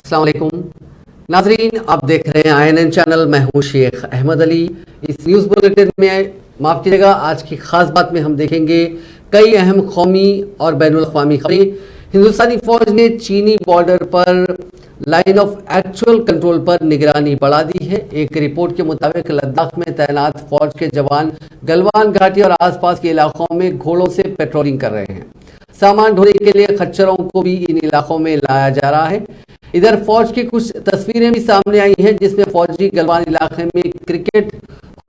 अस्सलाम वालेकुम नाजरीन, आप देख रहे हैं INN चैनल। मैं हूं शेख अहमद अली। इस न्यूज़ बुलेटिन में माफ़ कीजिएगा, आज की खास बात में हम देखेंगे कई अहम कौमी और बैनुल अक़वामी खबरें। हिंदुस्तानी फौज ने चीनी बॉर्डर पर लाइन ऑफ एक्चुअल कंट्रोल पर निगरानी बढ़ा दी है। एक रिपोर्ट के मुताबिक लद्दाख में तैनात फौज के जवान गलवान घाटी और आसपास के इलाकों में घोड़ों से पेट्रोलिंग कर रहे हैं। सामान ढोने के लिए खच्चरों को भी इन इलाकों में लाया जा रहा है। इधर फौज की कुछ तस्वीरें भी सामने आई हैं जिसमें फौजी गलवान इलाके में क्रिकेट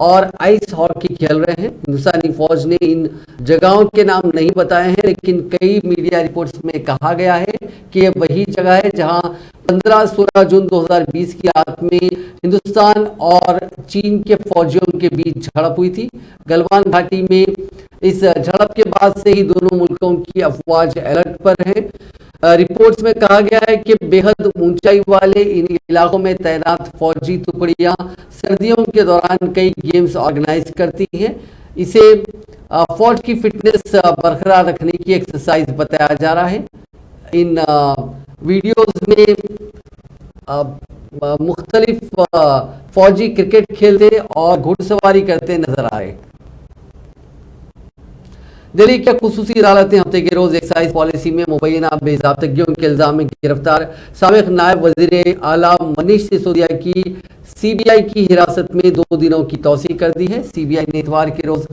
और आइस हॉकी खेल रहे हैं। हिंदुस्तानी फौज ने इन जगहों के नाम नहीं बताए हैं, लेकिन कई मीडिया रिपोर्ट्स में कहा गया है कि यह वही जगह है जहां 15-16 जून 2020 की रात में हिंदुस्तान और चीन के फौजियों के बीच झड़प हुई थी। गलवान घाटी में इस झड़प के बाद से ही दोनों मुल्कों की अफवाज अलर्ट पर है। रिपोर्ट्स में कहा गया है कि बेहद ऊंचाई वाले इन इलाकों में तैनात फौजी टुकड़ियां सर्दियों के दौरान कई गेम्स ऑर्गेनाइज करती हैं। इसे फौज की फिटनेस बरकरार रखने की एक्सरसाइज बताया जा रहा है। इन वीडियोस में मुख्तलिफ फौजी क्रिकेट खेलते और घुड़सवारी करते नजर आए। दिल्ली की खुसूसी अदालत ने हफ्ते के रोज एक्साइज पॉलिसी में मुबैना बेज़ाब्तगियों के इल्जाम में गिरफ्तार साबिक नायब वजीर आला मनीष सिसोदिया की CBI की हिरासत में 2 दिनों की तौसीह कर दी है। CBI ने इतवार के रोज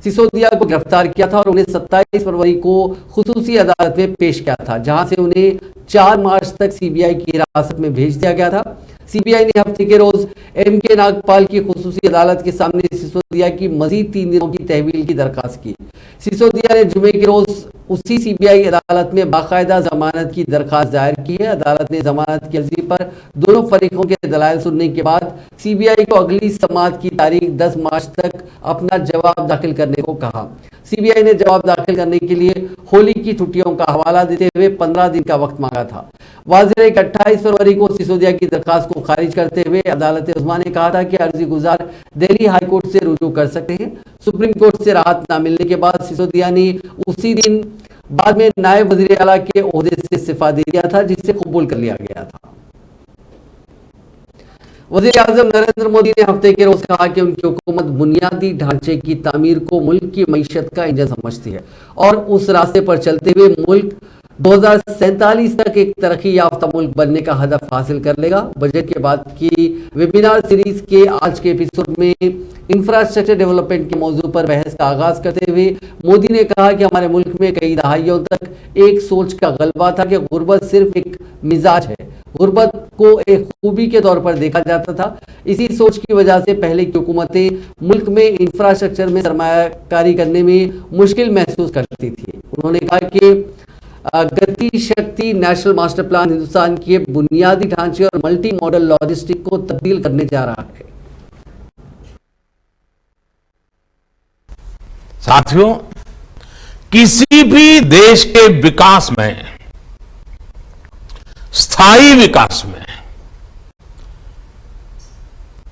सिसोदिया को गिरफ्तार किया था और उन्हें 27 फरवरी को खुसूसी अदालत में पेश किया था, जहां से उन्हें 4 मार्च तक CBI की हिरासत में भेज दिया गया था। CBI ने हफ्ते के रोज MK नागपाल की खुसूसी अदालत के सामने सिसोदिया की मजीद 3 दिनों की तहवील की दरखास्त की। सिसोदिया ने जुमे के रोज उसी CBI अदालत में बाकायदा जमानत की दरखास्त दायर की है। अदालत ने जमानत की अर्जी पर दोनों फरीकों के दलाइल सुनने के बाद CBI को अगली समाअत की तारीख 10 मार्च तक अपना जवाब दाखिल करने को कहा। CBI ने जवाब दाखिल करने के लिए होली की छुट्टियों का हवाला देते हुए 15 दिन का वक्त मांगा था। वाज़ेह है कि 28 फरवरी को सिसोदिया की दरखास्त को खारिज करते हुए अदालत उस्मा ने कहा था कि अर्जी गुजार दिल्ली हाई कोर्ट से रुजू कर सकते हैं। सुप्रीम कोर्ट से राहत न मिलने के बाद सिसोदिया ने उसी दिन बाद में नायब वजीर आला के ओहदे से इस्तीफा दे दिया था, जिसे कबूल कर लिया गया था। वज़ीर आज़म नरेंद्र मोदी ने हफ्ते के रोज कहा कि उनकी हुकूमत बुनियादी ढांचे की तामीर को मुल्क की मईशत का इंजन समझती है और उस रास्ते पर चलते हुए मुल्क 2047 तक एक तरक्की याफ्ता मुल्क बनने का हदफ हासिल कर लेगा। बजट के बाद की वेबिनार सीरीज के आज के एपिसोड में इंफ्रास्ट्रक्चर डेवलपमेंट के मौजू पर बहस का आगाज करते हुए मोदी ने कहा कि हमारे मुल्क में कई दहाइयों तक एक सोच का गलबा था कि गुर्बत सिर्फ एक मिजाज है। गुर्बत को एक खूबी के तौर पर देखा जाता था। इसी सोच की वजह से पहले की हुकूमतें मुल्क में इंफ्रास्ट्रक्चर में सरमायाकारी करने में मुश्किल महसूस करती थी। उन्होंने कहा कि गति शक्ति नेशनल मास्टर प्लान हिंदुस्तान के बुनियादी ढांचे और मल्टी मॉडल लॉजिस्टिक को तब्दील करने जा रहा है। साथियों, किसी भी देश के विकास में, स्थायी विकास में,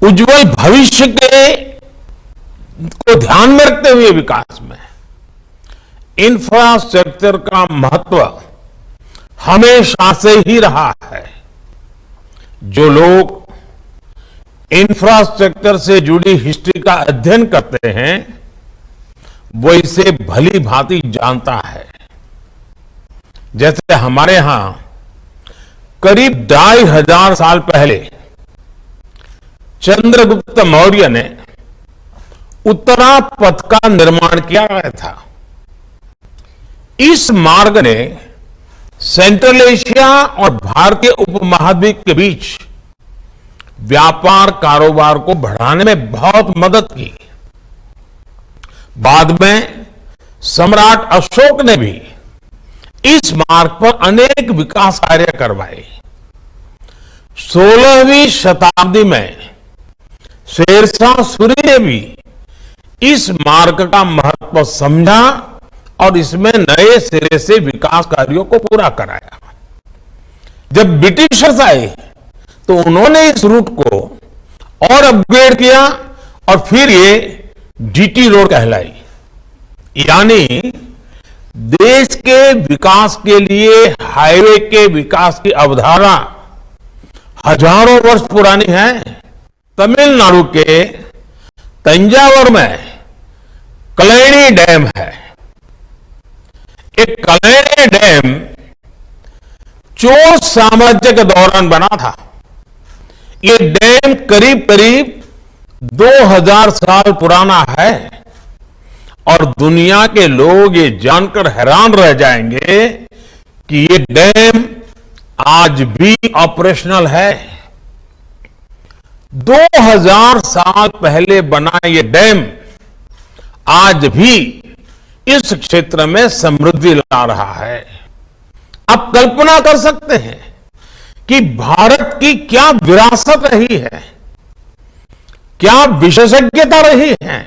उज्जवल भविष्य के को ध्यान में रखते हुए विकास में इंफ्रास्ट्रक्चर का महत्व हमेशा से ही रहा है। जो लोग इंफ्रास्ट्रक्चर से जुड़ी हिस्ट्री का अध्ययन करते हैं वो इसे भली भांति जानता है। जैसे हमारे यहां करीब 2500 साल पहले चंद्रगुप्त मौर्य ने उत्तरा पथ का निर्माण किया गया था। इस मार्ग ने सेंट्रल एशिया और भारतीय उपमहाद्वीप के बीच व्यापार कारोबार को बढ़ाने में बहुत मदद की। बाद में सम्राट अशोक ने भी इस मार्ग पर अनेक विकास कार्य करवाए। 16वीं शताब्दी में शेरशाह सूरी ने भी इस मार्ग का महत्व समझा और इसमें नए सिरे से विकास कार्यों को पूरा कराया। जब ब्रिटिशर्स आए तो उन्होंने इस रूट को और अपग्रेड किया और फिर ये GT रोड कहलाई। यानी देश के विकास के लिए हाईवे के विकास की अवधारणा हजारों वर्ष पुरानी है। तमिलनाडु के तंजावुर में कलैनी डैम है। एक कलैनी डैम चोल साम्राज्य के दौरान बना था। ये डैम करीब करीब 2000 साल पुराना है और दुनिया के लोग ये जानकर हैरान रह जाएंगे कि ये डैम आज भी ऑपरेशनल है। 2000 साल पहले बना ये डैम आज भी इस क्षेत्र में समृद्धि ला रहा है। आप कल्पना कर सकते हैं कि भारत की क्या विरासत रही है, क्या विशेषज्ञता रही है,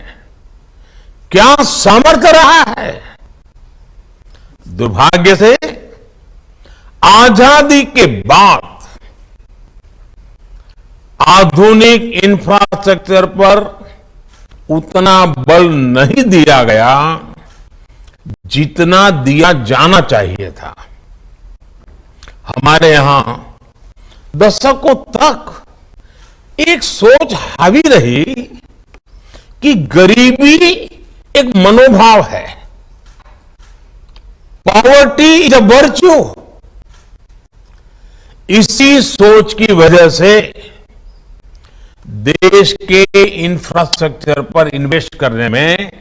क्या सामर्थ्य रहा है। दुर्भाग्य से आजादी के बाद आधुनिक इंफ्रास्ट्रक्चर पर उतना बल नहीं दिया गया जितना दिया जाना चाहिए था। हमारे यहां दशकों तक एक सोच हावी रही कि गरीबी एक मनोभाव है, पॉवर्टी इज अ वर्च्यू। इसी सोच की वजह से देश के इंफ्रास्ट्रक्चर पर इन्वेस्ट करने में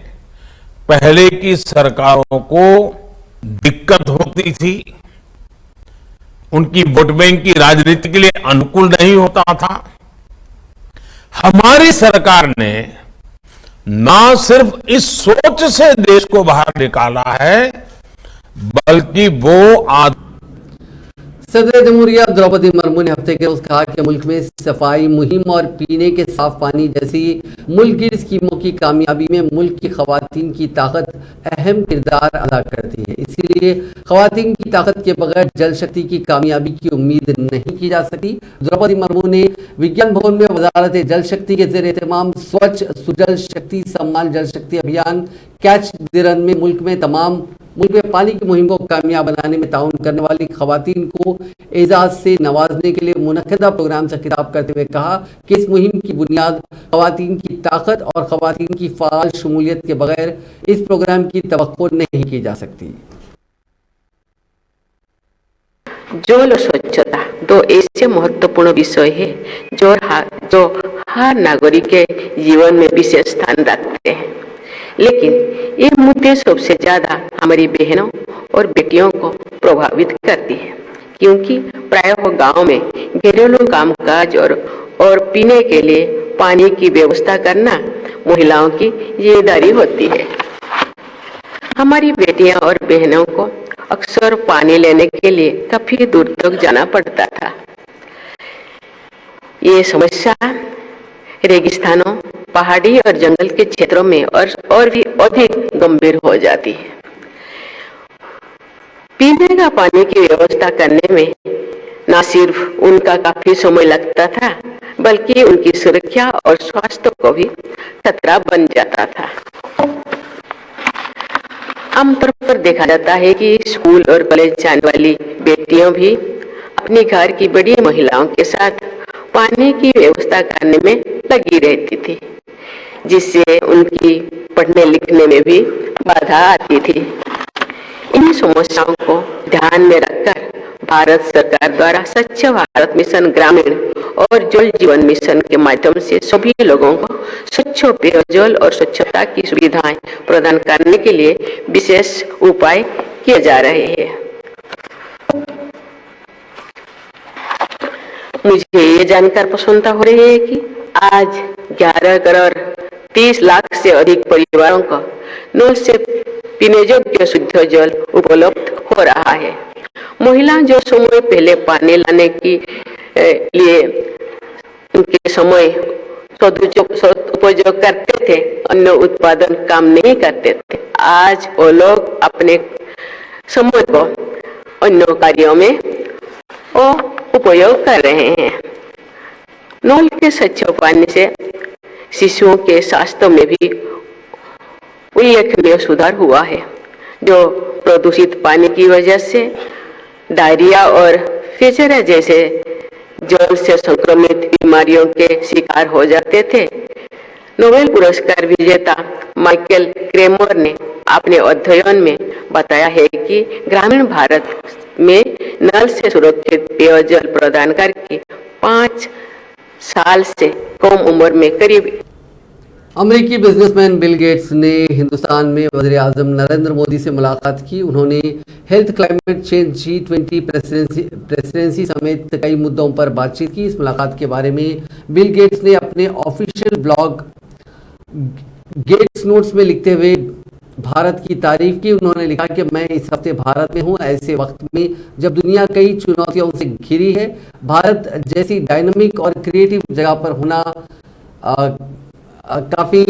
पहले की सरकारों को दिक्कत होती थी। उनकी वोट बैंक की राजनीति के लिए अनुकूल नहीं होता था। हमारी सरकार ने ना सिर्फ इस सोच से देश को बाहर निकाला है, बल्कि वो सदर जमहूरिया द्रौपदी मुर्मू ने हफ्ते के रोज कहा कि मुल्क में सफाई मुहिम और पीने के साफ पानी जैसी मुल्क की स्कीमों की कामयाबी में मुल्क की खवातीन की ताकत अहम किरदार अदा करती है। इसीलिए खवातीन की ताकत के बगैर जल शक्ति की कामयाबी की उम्मीद नहीं की जा सकती। द्रौपदी मुर्मू ने विज्ञान भवन में वजारत जल शक्ति के जेर एहतमाम स्वच्छ सुजल शक्ति सम्मान जल शक्ति अभियान कैच द रन में मुल्क में पानी की मुहिम को कामयाब बनाने में ताउन करने वाली खवातीन को एजाज से नवाजने के लिए मुनक्किदा प्रोग्राम से खिताब करते हुए कहा कि इस मुहिम की बुनियाद खवातीन की ताकत और खवातीन की फाल शमूलियत के बगैर इस प्रोग्राम की तवक्को नहीं की जा सकती। जल और स्वच्छता दो ऐसे महत्वपूर्ण विषय है जो हर नागरिक के जीवन में विशेष स्थान रखते हैं, लेकिन ये मुद्दे सबसे ज्यादा हमारी बहनों और बेटियों को प्रभावित करती है, क्योंकि प्रायः गांव में घरेलू कामकाज और पीने के लिए पानी की व्यवस्था करना महिलाओं की जिम्मेदारी होती है। हमारी बेटियां और बहनों को अक्सर पानी लेने के लिए काफी दूर तक जाना पड़ता था। ये समस्या रेगिस्तानों, पहाड़ी और जंगल के क्षेत्रों में और भी अधिक गंभीर हो जाती है। पीने का पानी की व्यवस्था करने में न सिर्फ उनका काफी समय लगता था, बल्कि उनकी सुरक्षा और स्वास्थ्य को भी खतरा बन जाता था। आमतौर पर देखा जाता है कि स्कूल और कॉलेज जाने वाली बेटियां भी अपने घर की बड़ी महिलाओं के साथ पानी की व्यवस्था करने में लगी रहती थी, जिससे उनकी पढ़ने लिखने में भी बाधा आती थी। इन समस्याओं को ध्यान में रखकर भारत सरकार द्वारा स्वच्छ भारत मिशन ग्रामीण और जल जीवन मिशन के माध्यम से सभी लोगों को स्वच्छ पेयजल और स्वच्छता की सुविधाएं प्रदान करने के लिए विशेष उपाय किए जा रहे हैं। मुझे ये जानकर प्रसन्नता हो रही है कि आज 11 करोड़ 30 लाख से अधिक परिवारों को नल से पीने योग्य शुद्ध जल उपलब्ध हो रहा है। महिलाएं जो समय पहले पानी लाने के लिए उनके समय उपयोग करते थे, अन्य उत्पादन काम नहीं करते थे, आज वो लोग अपने समय को अन्य कार्यों में उपयोग कर रहे हैं। नल के स्वच्छ पानी से शिशुओं के स्वास्थ्य में भी उल्लेखनीय सुधार हुआ है, जो प्रदूषित पानी की वजह से डायरिया और फेचरा जैसे जल से संक्रमित बीमारियों के शिकार हो जाते थे। नोबेल पुरस्कार विजेता माइकल क्रेमर ने अपने अध्ययन में बताया है कि ग्रामीण भारत में नल से सुरक्षित पेयजल प्रदान करके 5 साल से कम उम्र में करीब अमेरिकी बिजनेसमैन बिल गेट्स ने हिंदुस्तान में वज़ीर आज़म नरेंद्र मोदी से मुलाकात की। उन्होंने health, climate change, G20 presidency समेत कई मुद्दों पर बातचीत की। इस मुलाकात के बारे में बिल गेट्स ने अपने ऑफिशियल ब्लॉग गेट्स नोट्स में लिखते हुए भारत की तारीफ की। उन्होंने लिखा कि मैं इस हफ्ते भारत में हूं। ऐसे वक्त में जब दुनिया कई चुनौतियों से घिरी है, भारत जैसी डायनामिक और क्रिएटिव जगह पर होना काफ़ी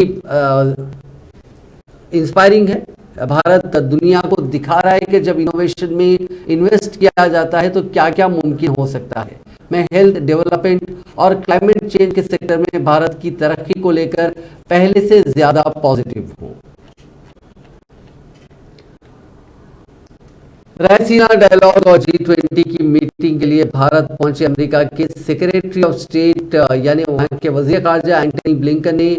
इंस्पायरिंग है। भारत दुनिया को दिखा रहा है कि जब इनोवेशन में इन्वेस्ट किया जाता है तो क्या क्या मुमकिन हो सकता है। मैं हेल्थ, डेवलपमेंट और क्लाइमेट चेंज के सेक्टर में भारत की तरक्की को लेकर पहले से ज़्यादा पॉजिटिव हूँ। रायसीना डायलॉग और G20 की मीटिंग के लिए भारत पहुंचे अमेरिका के सेक्रेटरी ऑफ स्टेट यानी वहां के वजीर खारजा एंटनी ब्लिंकन ने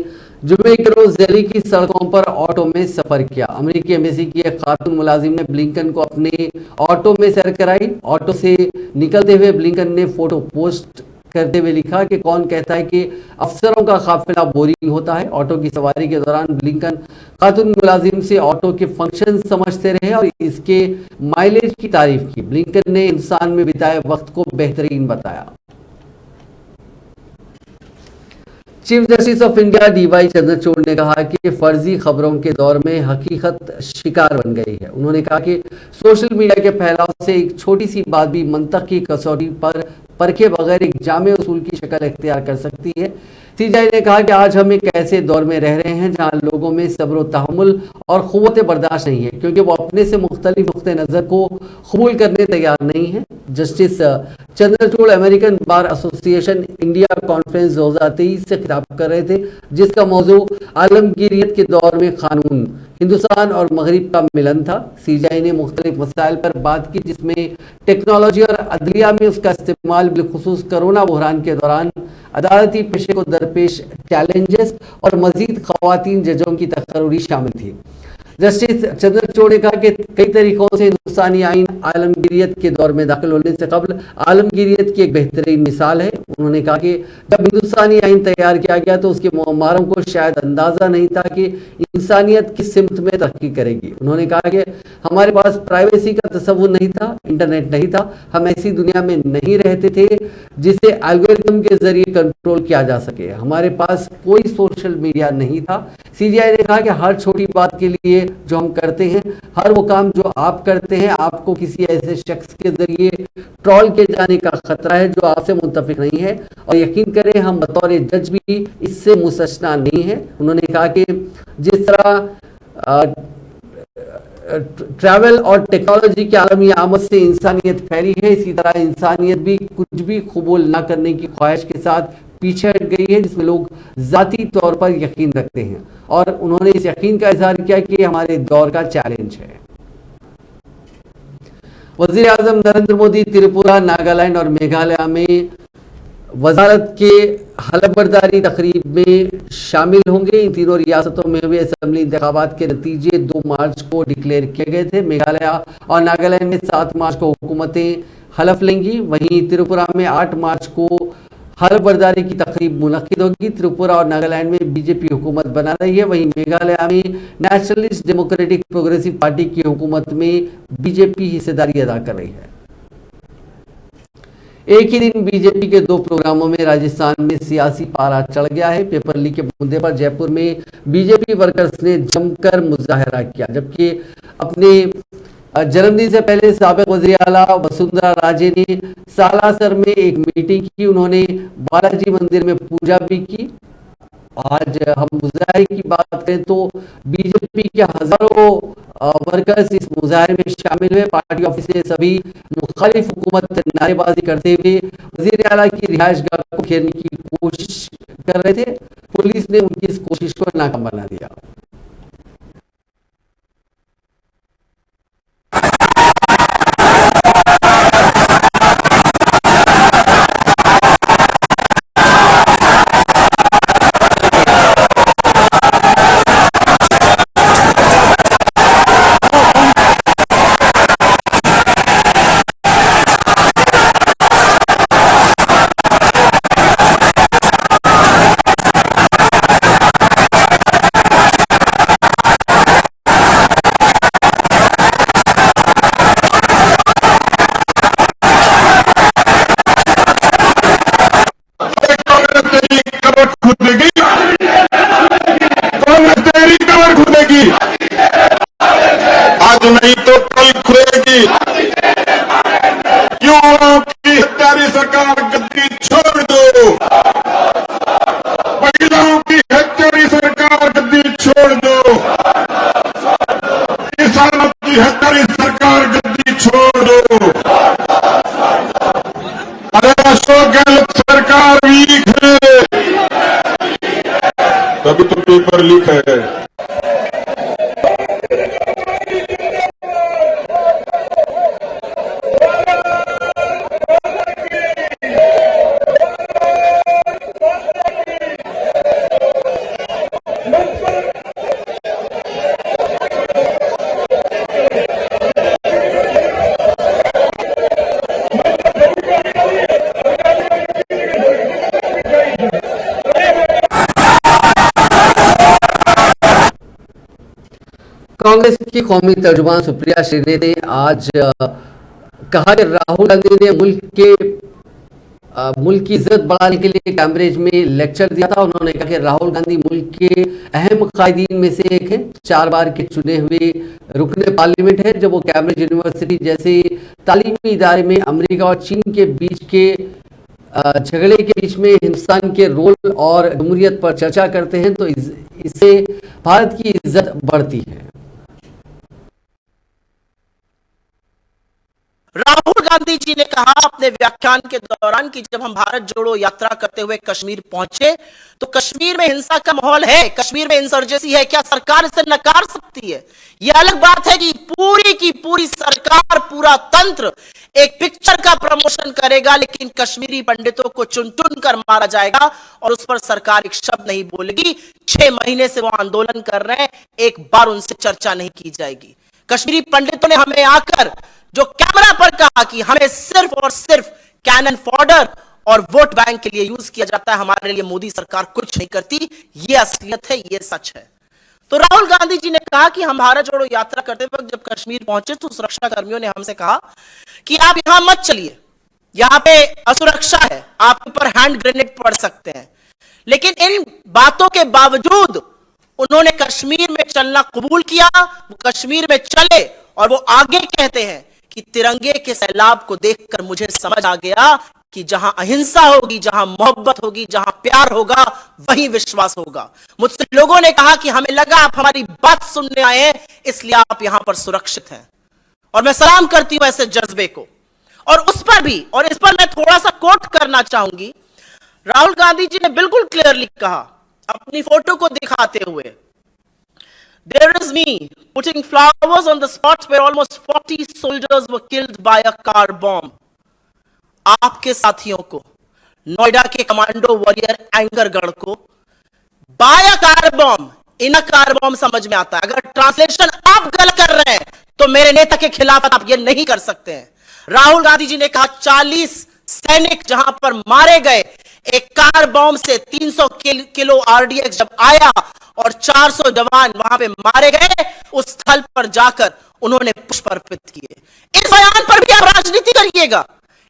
जुमे के रोज दिल्ली की सड़कों पर ऑटो में सफर किया। अमेरिकी एम्बेसी की एक खातून मुलाजिम ने ब्लिंकन को अपने ऑटो में सैर कराई। ऑटो से निकलते हुए ब्लिंकन ने फोटो पोस्ट करते हुए लिखा कि कौन कहता है कि अफसरों का काफिला बोरिंग होता है। ऑटो की सवारी के दौरान ब्लिंकन खातून मुलाजिम से ऑटो के फंक्शन समझते रहे और इसके माइलेज की तारीफ की। ब्लिंकन ने हिंदुस्तान में बिताए वक्त को बेहतरीन बताया। Chief justice of India DY Chandrachud ने कहा कि फर्जी खबरों के दौर में हकीकत शिकार बन गई है। उन्होंने कहा कि सोशल मीडिया के फैलाव से एक छोटी सी बात भी मंतक की कसौटी पर परखे बगैर एक जामे उसूल की शक्ल इख्तियार कर सकती है। CJI ने कहा कि आज हम एक ऐसे दौर में रह रहे हैं जहां लोगों में सब्र तहम्मुल और क़ुव्वत बर्दाश्त नहीं है, क्योंकि वो अपने से मुख्तलिफ नुक्ते नज़र को कबूल करने तैयार नहीं है। Justice Chandrachud American bar association India conference 2023 से खिताब कर रहे थे, जिसका मौजू आलमगीरियत के दौर में कानून, हिंदुस्तान और मगरिब का मिलन था। CJI ने मुख्तलिफ मसाइल पर बात की, जिसमें टेक्नोलॉजी और अदलिया में उसका इस्तेमाल, बिलखुसूस कोरोना बहरान के दौरान अदालती पेशे को दरपेश चैलेंजेस और मजीद खवातीन जजों की तकरीर शामिल थी। जस्टिस चंद्रचूड़ ने कहा कि कई तरीकों से हिंदुस्तानी आइन आलमगीरियत के दौर में दाखिल होने से कबल आलमगीरियत की एक बेहतरीन मिसाल है। उन्होंने कहा कि जब हिंदुस्तानी आइन तैयार किया गया तो उसके मुअम्मारों को शायद अंदाजा नहीं था कि इंसानियत किस सिमत में तरक्की करेगी। उन्होंने कहा कि हमारे पास प्राइवेसी का तसव्वुर नहीं था, इंटरनेट नहीं था, हम ऐसी दुनिया में नहीं रहते थे जिसे एल्गोरिथम के जरिए कंट्रोल किया जा सके, हमारे पास कोई सोशल मीडिया नहीं था। CJI ने कहा कि हर छोटी बात के लिए जो हम करते हैं, हर वो काम जो आप करते हैं, आपको किसी ऐसे शख्स के जरिए ट्रोल किए जाने का खतरा है जो आपसे मुत्तफिक नहीं है, और यकीन करें हम बतौर जज भी इससे मुस्तस्ना नहीं है। उन्होंने कहा कि जिस तरह ट्रैवल और टेक्नोलॉजी की आलमी आमद से इंसानियत फैली है, इसी तरह इंसानियत भी कुछ भी कबूल ना करने की ख्वाहिश के साथ पीछे हट गई है, जिसमें लोग जाती तौर पर यकीन रखते हैं, और उन्होंने इस यकीन का इजहार किया कि हमारे दौर का चैलेंज है। वजीर आजम नरेंद्र मोदी त्रिपुरा, नागालैंड और मेघालय में वजारत के हलफबरदारी तकरीब में शामिल होंगे। इन तीनों रियासतों में हुए असेंबली इंतखाबात के नतीजे 2 मार्च को डिक्लेयर किए गए थे। मेघालय और नागालैंड में 7 मार्च को हुकूमतें हलफ लेंगी। वहीं त्रिपुरा में 8 मार्च को हलफबरदारी की तकरीब मुनक्किद होगी। त्रिपुरा और नागालैंड में BJP हुकूमत बना रही है। वहीं मेघालय में नेशनलिस्ट डेमोक्रेटिक प्रोग्रेसिव पार्टी की हुकूमत में BJP हिस्सेदारी अदा कर रही है। एक ही दिन बीजेपी के 2 प्रोग्रामों में राजस्थान में सियासी पारा चढ़ गया है। पेपर लीक के मुद्दे पर जयपुर में बीजेपी वर्कर्स ने जमकर मुजाहरा किया, जबकि अपने जन्मदिन से पहले साबिक वज़ीर आला वसुंधरा राजे ने सालासर में एक मीटिंग की। उन्होंने बालाजी मंदिर में पूजा भी की। आज हम मुजाहरे की बात करें तो बीजेपी के हजारों वर्कर्स इस मुजाहरे में शामिल हुए। पार्टी ऑफिस से सभी मुखालिफ हुकूमत नारेबाजी करते हुए वजीर आला की रिहायशगाह को घेरने की कोशिश कर रहे थे। पुलिस ने उनकी इस कोशिश को नाकाम बना दिया। की कौमी तर्जुमान सुप्रिया श्रीने ने आज कहा कि राहुल गांधी ने मुल्क की इज्जत बढ़ाने के लिए कैम्ब्रिज में लेक्चर दिया था। उन्होंने कहा कि राहुल गांधी मुल्क के अहम कायदीन में से एक हैं, 4 बार के चुने हुए रुकने पार्लियामेंट है। जब वो कैम्ब्रिज यूनिवर्सिटी जैसे तालीमी इदारे में अमेरिका और चीन के बीच के झगड़े के बीच में हिंदुस्तान के रोल और जमहूरियत पर चर्चा करते हैं तो इससे भारत की इज्जत बढ़ती है। राहुल गांधी जी ने कहा अपने व्याख्यान के दौरान कि जब हम भारत जोड़ो यात्रा करते हुए कश्मीर पहुंचे तो कश्मीर में हिंसा का माहौल है, कश्मीर में इंसर्जेंसी है, क्या सरकार इसे नकार सकती है? यह अलग बात है कि पूरी की पूरी सरकार, पूरा तंत्र एक पिक्चर का प्रमोशन करेगा, लेकिन कश्मीरी पंडितों को चुन चुन कर मारा जाएगा और उस पर सरकार एक शब्द नहीं बोलेगी। 6 महीने से वो आंदोलन कर रहे हैं, एक बार उनसे चर्चा नहीं की जाएगी। कश्मीरी पंडितों ने हमें आकर जो कैमरा पर कहा कि हमें सिर्फ और सिर्फ कैनन फॉडर और वोट बैंक के लिए यूज किया जाता है, हमारे लिए मोदी सरकार कुछ नहीं करती, यह असलियत है, यह सच है। तो राहुल गांधी जी ने कहा कि हम भारत जोड़ो यात्रा करते वक्त जब कश्मीर पहुंचे तो सुरक्षा कर्मियों ने हमसे कहा कि आप यहां मत चलिए, यहां पे असुरक्षा है, आप ऊपर हैंड ग्रेनेड पड़ सकते हैं। लेकिन इन बातों के बावजूद उन्होंने कश्मीर में चलना कबूल किया, वो कश्मीर में चले और वो आगे कहते हैं कि तिरंगे के सैलाब को देखकर मुझे समझ आ गया कि जहां अहिंसा होगी, जहां मोहब्बत होगी, जहां प्यार होगा, वहीं विश्वास होगा। मुझसे लोगों ने कहा कि हमें लगा आप हमारी बात सुनने आए हैं, इसलिए आप यहां पर सुरक्षित हैं। और मैं सलाम करती हूं ऐसे जज्बे को। और उस पर भी, और इस पर मैं थोड़ा सा कोट करना चाहूंगी, राहुल गांधी जी ने बिल्कुल क्लियरली कहा अपनी फोटो को दिखाते हुए, there is me putting flowers on the spot where almost 40 soldiers were killed by a car bomb. आपके साथियों को, नोएडा के कमांडो वॉरियर एंगरगढ़ को by car bomb, in car bomb समझ में आता है। अगर ट्रांसलेशन आप गलत कर रहे हैं तो मेरे नेता के खिलाफ आप ये नहीं कर सकते हैं। राहुल गांधी जी ने कहा 40 सैनिक जहां पर मारे गए, एक कार बॉम्ब से 300 किलो आरडीएक्स जब आया और 400 जवान वहां पे मारे गए, उस स्थल पर जाकर उन्होंने पुष्प अर्पित किए। इस बयान पर भी आप राजनीति करिएगा,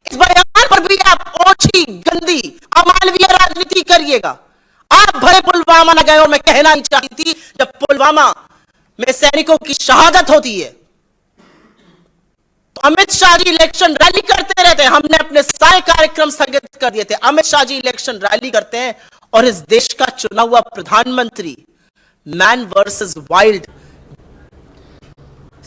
इस बयान पर भी आप ओछी, गंदी, अमानवीय राजनीति करिएगा। आप भले पुलवामा न गए, और मैं कहना नहीं चाहती थी जब पुलवामा में सैनिकों की शहादत होती है तो अमित शाह जी इलेक्शन रैली करते रहते हैं। हमने अपने सारे कार्यक्रम स्थगित कर दिए थे। अमित शाह जी इलेक्शन रैली करते हैं और इस देश का चुना हुआ प्रधानमंत्री मैन वर्सेस वाइल्ड।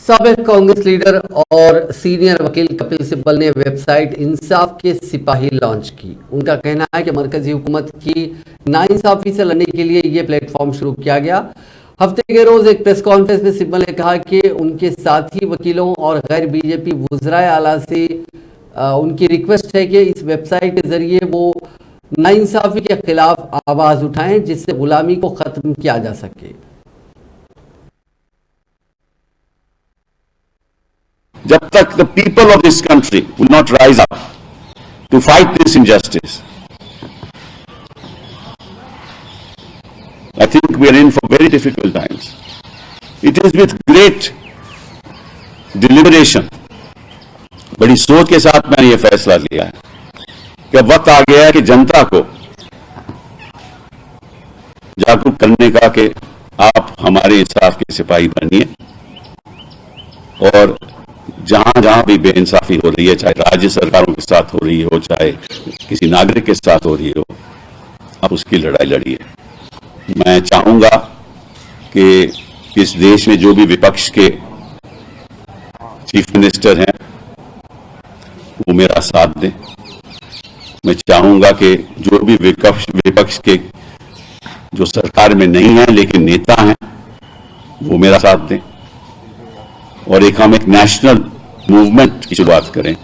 साबिक कांग्रेस लीडर और सीनियर वकील कपिल सिब्बल ने वेबसाइट इंसाफ के सिपाही लॉन्च की। उनका कहना है कि मरकजी हुकूमत की नाइंसाफी से लड़ने के लिए यह प्लेटफॉर्म शुरू किया गया। हफ्ते के रोज एक प्रेस कॉन्फ्रेंस में सिब्बल ने कहा कि उनके साथी वकीलों और गैर बीजेपी वुज़राए आला से उनकी रिक्वेस्ट है कि इस वेबसाइट के जरिए वो नाइंसाफी के खिलाफ आवाज उठाएं, जिससे गुलामी को खत्म किया जा सके। जब तक the people of this country will not rise up to fight this injustice, I think we are in for very difficult times. It is with great deliberation, बड़ी सोच के साथ मैंने ये फैसला लिया है कि अब वक्त आ गया है कि जनता को जागरूक करने का कि आप हमारे इंसाफ के सिपाही बनिए, और जहां जहां भी बेइंसाफी हो रही है, चाहे राज्य सरकारों के साथ हो रही हो, चाहे किसी नागरिक के साथ हो रही हो, आप उसकी लड़ाई लड़िए। मैं चाहूंगा कि इस देश में जो भी विपक्ष के चीफ मिनिस्टर हैं वो मेरा साथ दें। मैं चाहूंगा कि जो भी विपक्ष के जो सरकार में नहीं है लेकिन नेता हैं वो मेरा साथ दें, और हम एक नेशनल मूवमेंट की शुरुआत करें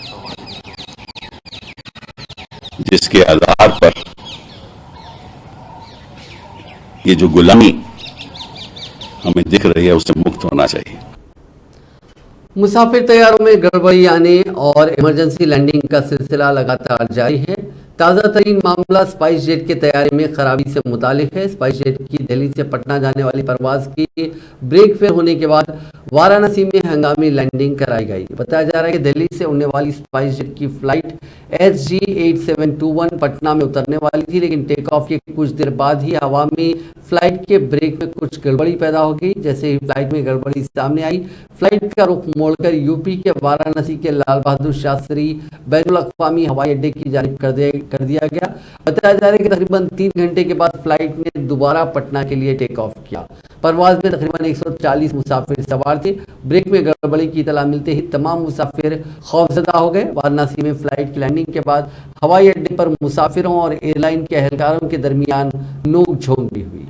जिसके आधार पर ये जो गुलामी हमें दिख रही है उससे मुक्त होना चाहिए। मुसाफिर तैयारों में गड़बड़ी आने और इमरजेंसी लैंडिंग का सिलसिला लगातार जारी है। ताज़ा तरीन मामला स्पाइस जेट के तैयारी में खराबी से मुतालिक है। स्पाइस जेट की दिल्ली से पटना जाने वाली परवाज की ब्रेक फेल होने के बाद वाराणसी में हंगामी लैंडिंग कराई गई। बताया जा रहा है कि दिल्ली से उड़ने वाली स्पाइस जेट की फ्लाइट SG 8721 पटना में उतरने वाली थी, लेकिन टेक ऑफ के कुछ देर बाद ही हवा में फ्लाइट के ब्रेक में कुछ गड़बड़ी पैदा हो गई। जैसे ही फ्लाइट में गड़बड़ी सामने आई, फ्लाइट का रुख मोड़कर यूपी के वाराणसी के लाल बहादुर शास्त्री बैनुल अक़वामी हवाई अड्डे की जानिब कर दिया गया। बताया जा रहा है कि तकरीबन 3 घंटे के बाद फ्लाइट ने दोबारा पटना के लिए टेक ऑफ किया। परवाज में तकरीबन 140 मुसाफिर सवार थे। ब्रेक में गड़बड़ी की इतला मिलते ही तमाम मुसाफिर खौफजदा हो गए। वाराणसी में फ्लाइट की लैंडिंग के बाद हवाई अड्डे पर मुसाफिरों और एयरलाइन के एहलकारों के दरमियान नोक-झोंक भी हुई।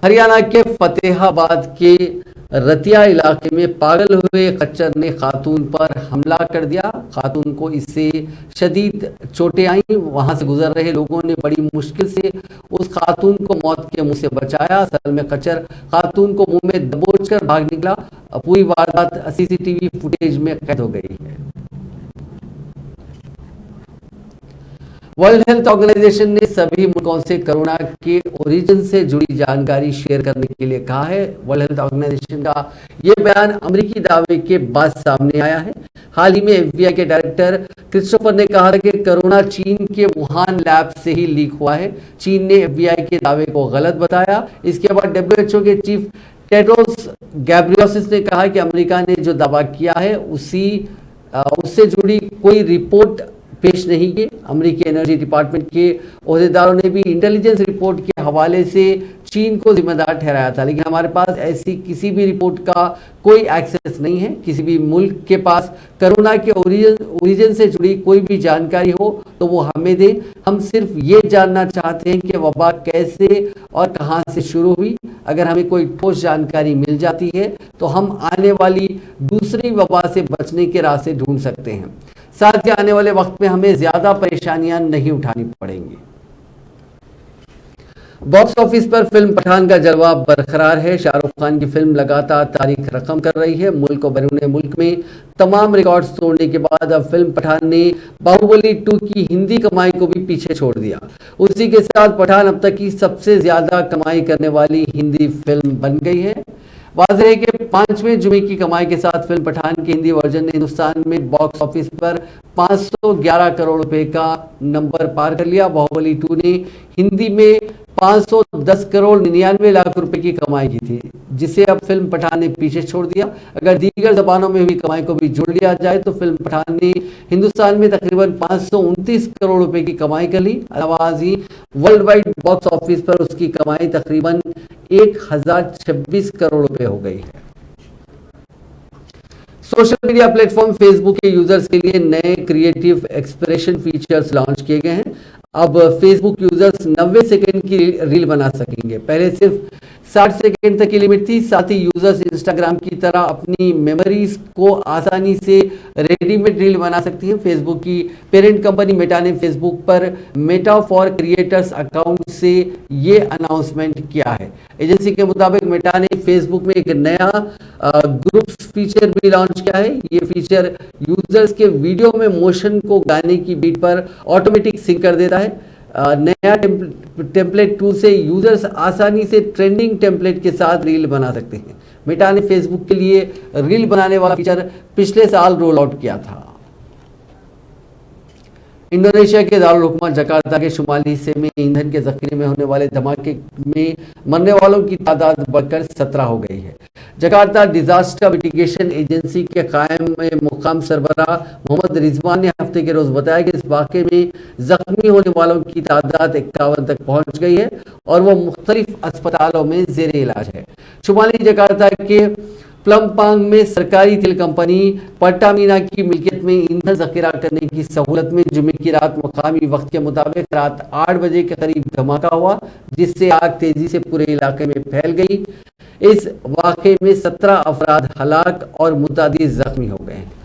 हरियाणा के फतेहाबाद के रतिया इलाके में पागल हुए खच्चर ने खातून पर हमला कर दिया। खातून को इससे शदीद चोटें आई। वहां से गुजर रहे लोगों ने बड़ी मुश्किल से उस खातून को मौत के मुंह से बचाया। असल में खच्चर खातून को मुंह में दबोचकर भाग निकला। पूरी वारदात CCTV फुटेज में कैद हो गई है। वर्ल्ड हेल्थ ऑर्गेनाइजेशन ने सभी मुल्कों से कोरोना के ओरिजिन से जुड़ी जानकारी शेयर करने के लिए कहा है। वर्ल्ड हेल्थ ऑर्गेनाइजेशन का यह बयान अमेरिकी दावे के बाद सामने आया है। हाल ही में FBI के डायरेक्टर क्रिस्टोफर ने कहा था कि कोरोना चीन के वुहान लैब से ही लीक हुआ है। चीन ने FBI के दावे को गलत बताया। इसके बाद WHO के चीफ टेड्रोस गैब्रियोसिस ने कहा कि अमेरिका ने जो दावा किया है उससे जुड़ी कोई रिपोर्ट पेश नहीं की। अमेरिकी एनर्जी डिपार्टमेंट के ओहदेदारों ने भी इंटेलिजेंस रिपोर्ट के हवाले से चीन को जिम्मेदार ठहराया था, लेकिन हमारे पास ऐसी किसी भी रिपोर्ट का कोई एक्सेस नहीं है। किसी भी मुल्क के पास कोरोना के ओरिजिन से जुड़ी कोई भी जानकारी हो तो वो हमें दें। हम सिर्फ ये जानना चाहते हैं कि वबा कैसे और कहां से शुरू हुई। अगर हमें कोई ठोस जानकारी मिल जाती है तो हम आने वाली दूसरी वबा से बचने के रास्ते ढूंढ सकते हैं। साथ ही आने वाले वक्त में हमें ज्यादा परेशानियां नहीं उठानी पड़ेंगी। बॉक्स ऑफिस पर फिल्म पठान का जलवा बरकरार है। शाहरुख खान की फिल्म लगातार तारीख रकम कर रही है। मुल्क और बैरून मुल्क में तमाम रिकॉर्ड्स तोड़ने के बाद अब फिल्म पठान ने बाहुबली 2 की हिंदी कमाई को भी पीछे छोड़ दिया। उसी के साथ पठान अब तक की सबसे ज्यादा कमाई करने वाली हिंदी फिल्म बन गई है। वाज़ेह है कि 5वें जुमे की कमाई के साथ फिल्म पठान के हिंदी वर्जन ने हिंदुस्तान में बॉक्स ऑफिस पर 511 करोड़ रुपए का नंबर पार कर लिया। बाहुबली 2 ने हिंदी में 510 करोड़ 99 लाख रुपए की कमाई की थी, जिसे अब फिल्म पठान ने पीछे छोड़ दिया। अगर दीगर जबानों में हुई कमाई को भी जोड़ लिया जाए तो फिल्म पठान ने हिंदुस्तान में तकरीबन 529 करोड़ रुपए की कमाई कर ली। अलावाजी वर्ल्ड वाइड बॉक्स ऑफिस पर उसकी कमाई तकरीबन 1026 करोड़ रुपए हो गई है। सोशल मीडिया प्लेटफॉर्म फेसबुक के यूजर्स के लिए नए क्रिएटिव एक्सप्रेशन फीचर्स लॉन्च किए गए हैं। अब फेसबुक यूजर्स 90 सेकंड की रील बना सकेंगे। पहले सिर्फ 60 सेकंड तक की लिमिट थी। साथ ही यूजर्स इंस्टाग्राम की तरह अपनी मेमोरीज को आसानी से रेडीमेड रील बना सकती हैं। फेसबुक की पेरेंट कंपनी मेटा ने फेसबुक पर मेटा फॉर क्रिएटर्स अकाउंट से ये अनाउंसमेंट किया है। एजेंसी के मुताबिक मेटा ने फेसबुक में एक नया ग्रुप्स फीचर भी लॉन्च किया है। ये फीचर यूजर्स के वीडियो में मोशन को गाने की बीट पर ऑटोमेटिक सिंक कर देता है। नया टेम्पलेट टूल से यूजर्स आसानी से ट्रेंडिंग टेम्पलेट के साथ रील बना सकते हैं। मेटा ने फेसबुक के लिए रील बनाने वाला फीचर पिछले साल रोल आउट किया था। इंडोनेशिया के दारुल हुकूमत जकार्ता के शुमाली हिस्से में ईंधन के जखीरे में होने वाले धमाके में मरने वालों की तादाद बढ़कर 17 हो गई है। जकार्ता डिजास्टर मिटिगेशन एजेंसी के कायम मुकाम सरबराह मोहम्मद रिजवान ने हफ्ते के रोज बताया कि इस वाक़े में जख्मी होने वालों की तादाद 51 तक पहुंच गई है और वो मुख्तलिफ अस्पतालों में जेर इलाज है। शुमाली जकार्ता के प्लम्पांग में सरकारी तेल कंपनी पर्टामीना की मिल्कियत में ईंधन जखीरा करने की सहूलत में जुमे की रात मुकामी वक्त के मुताबिक रात 8 बजे के करीब धमाका हुआ, जिससे आग तेजी से पूरे इलाके में फैल गई। इस वाक़े में 17 अफराद हलाक और मुतादिद जख्मी हो गए हैं।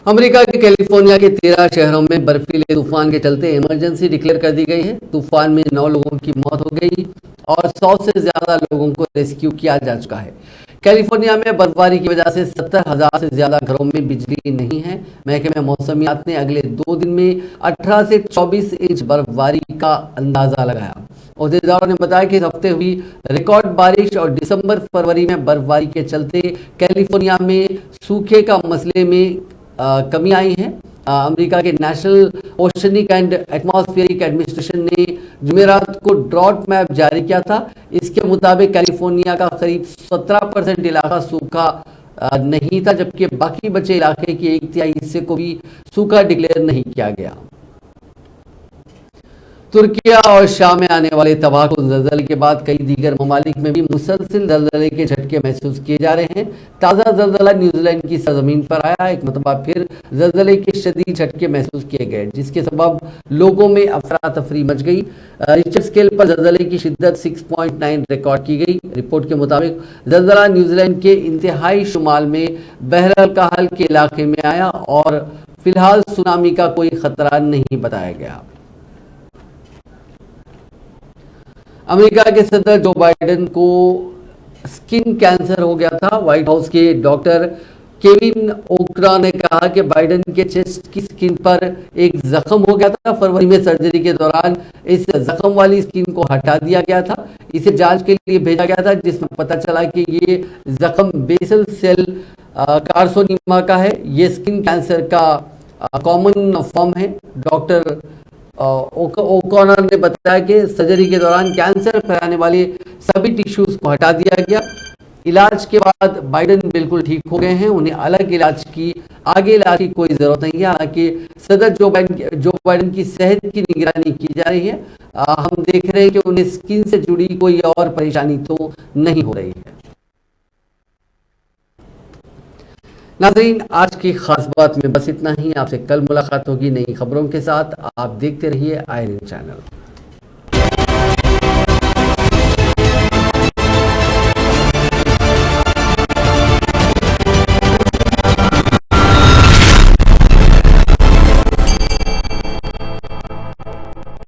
अमेरिका के कैलिफोर्निया के 13 शहरों में बर्फीले तूफान के चलते इमरजेंसी डिक्लेयर कर दी गई है। तूफान में 9 लोगों की मौत हो गई और 100 से ज्यादा लोगों को रेस्क्यू किया जा चुका है। कैलिफोर्निया में बर्फबारी की वजह से 70,000 से ज्यादा घरों में बिजली नहीं है। महकमे मौसमियात ने अगले 2 दिन में 18 से 24 इंच बर्फबारी का अंदाजा लगाया। ओहदेदारों ने बताया कि इस हफ्ते हुई रिकॉर्ड बारिश और दिसंबर फरवरी में बर्फबारी के चलते कैलिफोर्निया में सूखे का मसले में कमी आई है। अमेरिका के national oceanic and atmospheric administration ने जुमेरात को ड्रॉट मैप जारी किया था। इसके मुताबिक कैलिफोर्निया का करीब 17% इलाका सूखा नहीं था, जबकि बाकी बचे इलाके के 1/3 हिस्से को भी सूखा डिक्लेयर नहीं किया गया। तुर्किया और शाम में आने वाले तबाहकुन ज़लज़ले के बाद कई दीगर ममालिक में भी मुसलसिल ज़लज़ले के झटके महसूस किए जा रहे हैं। ताज़ा ज़लज़ला न्यूजीलैंड की सरजमीन पर आया। एक मरतबा फिर ज़लज़ले के शदीद झटके महसूस किए गए, जिसके सबब लोगों में अफरा तफरी मच गई। रिक्टर स्केल पर ज़लज़ले की शिद्दत 6.9 रिकॉर्ड की गई। रिपोर्ट के मुताबिक ज़लज़ला न्यूजीलैंड के इंतहाई शुमाल में बहर अल कहल के इलाके में आया और फिलहाल सुनामी का कोई खतरा नहीं बताया गया। अमेरिका के सदर जो बाइडेन को स्किन कैंसर हो गया था। व्हाइट हाउस के डॉक्टर केविन ओक्रा ने कहा कि बाइडेन के चेस्ट की स्किन पर एक जख्म हो गया था। फरवरी में सर्जरी के दौरान इस जख्म वाली स्किन को हटा दिया गया था। इसे जांच के लिए भेजा गया था, जिसमें पता चला कि ये जख्म बेसल सेल कार्सिनोमा का है। ये स्किन कैंसर का कॉमन फॉर्म है। डॉक्टर ओकॉनर ने बताया कि सर्जरी के दौरान कैंसर फैलाने वाले सभी टिश्यूज को हटा दिया गया। इलाज के बाद बाइडेन बिल्कुल ठीक हो गए हैं। उन्हें आगे इलाज की कोई जरूरत नहीं है। हालांकि सदर जो बाइडेन की सेहत की निगरानी की जा रही है। हम देख रहे हैं कि उन्हें स्किन से जुड़ी कोई और परेशानी तो नहीं हो रही है। नाज़रीन, आज की खास बात में बस इतना ही। आपसे कल मुलाकात होगी नई खबरों के साथ। आप देखते रहिए INN चैनल।